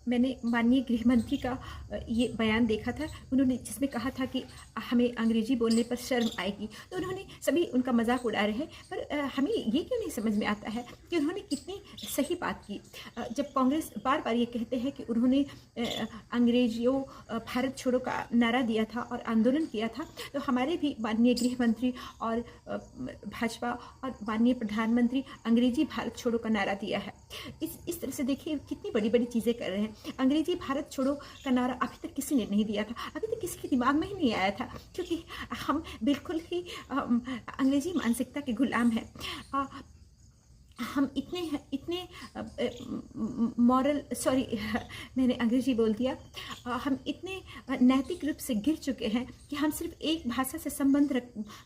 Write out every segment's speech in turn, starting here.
मैंने माननीय गृह मंत्री का ये बयान देखा था, उन्होंने जिसमें कहा था कि हमें अंग्रेजी बोलने पर शर्म आएगी। तो उन्होंने सभी उनका मजाक उड़ा रहे हैं, पर हमें ये क्यों नहीं समझ में आता है कि उन्होंने कितनी सही बात की। जब कांग्रेस बार बार ये कहते हैं कि उन्होंने अंग्रेजियों भारत छोड़ो का नारा दिया था और आंदोलन किया था, तो हमारे भी माननीय गृह मंत्री और भाजपा और माननीय प्रधानमंत्री अंग्रेजी भारत छोड़ो का नारा दिया है। इस तरह से देखिए कितनी बड़ी बड़ी चीज़ें कर रहे हैं। अंग्रेजी भारत छोड़ो का नारा अभी तक किसी ने नहीं दिया था, अभी तक किसी के दिमाग में ही नहीं आया था, क्योंकि हम बिल्कुल ही अंग्रेजी मानसिकता के गुलाम हैं। हम इतने मॉरल, सॉरी मैंने अंग्रेजी बोल दिया, हम इतने नैतिक रूप से गिर चुके हैं कि हम सिर्फ एक भाषा से संबंध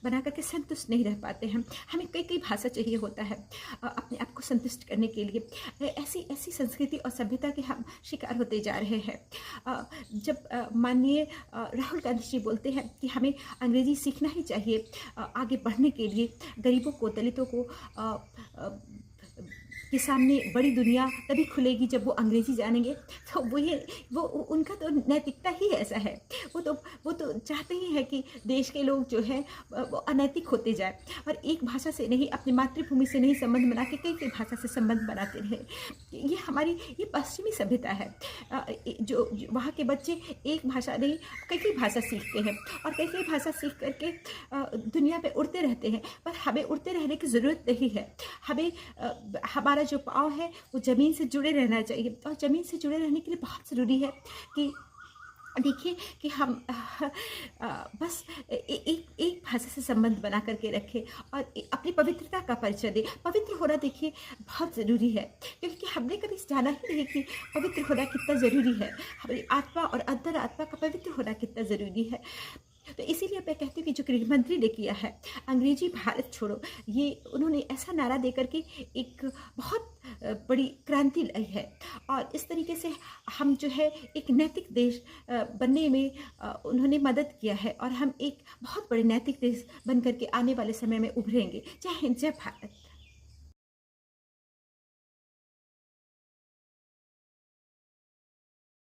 बना करके संतुष्ट नहीं रह पाते हैं। हमें कई कई भाषा चाहिए होता है अपने आप को संतुष्ट करने के लिए। ऐसी संस्कृति और सभ्यता के हम शिकार होते जा रहे हैं। जब माननीय राहुल गांधी जी बोलते हैं कि हमें अंग्रेजी सीखना ही चाहिए आगे बढ़ने के लिए, गरीबों को, दलितों को के सामने बड़ी दुनिया तभी खुलेगी जब वो अंग्रेजी जानेंगे, तो वो उनका तो नैतिकता ही ऐसा है। वो तो चाहते ही है कि देश के लोग जो है वो अनैतिक होते जाए और एक भाषा से नहीं, अपनी मातृभूमि से नहीं संबंध बना के कई कई भाषा से संबंध बनाते रहे। ये हमारी ये पश्चिमी सभ्यता है। जो वहाँ के बच्चे एक भाषा नहीं कई कई भाषा सीखते हैं और कई कई भाषा सीख करके दुनिया पे उड़ते रहते हैं, पर हमें उड़ते रहने की ज़रूरत नहीं है। हमें हमारा जो पाँव है वो ज़मीन से जुड़े रहना चाहिए, और ज़मीन से जुड़े रहने के लिए बहुत ज़रूरी है कि देखिए कि हम बस एक भाषा से संबंध बना करके रखें और अपनी पवित्रता का परिचय दें। पवित्र होना देखिए बहुत ज़रूरी है, क्योंकि हमने कभी जाना ही नहीं कि पवित्र होना कितना ज़रूरी है। हमारी आत्मा और अंतर आत्मा का पवित्र होना कितना ज़रूरी है। तो इसीलिए मैं कहती हूँ कि जो गृह मंत्री ने किया है अंग्रेजी भारत छोड़ो, ये उन्होंने ऐसा नारा दे करके एक बहुत बड़ी क्रांति लाई है। और इस तरीके से हम जो है एक नैतिक देश बनने में उन्होंने मदद किया है, और हम एक बहुत बड़े नैतिक देश बन करके आने वाले समय में उभरेंगे। जय हिंद, जय भारत।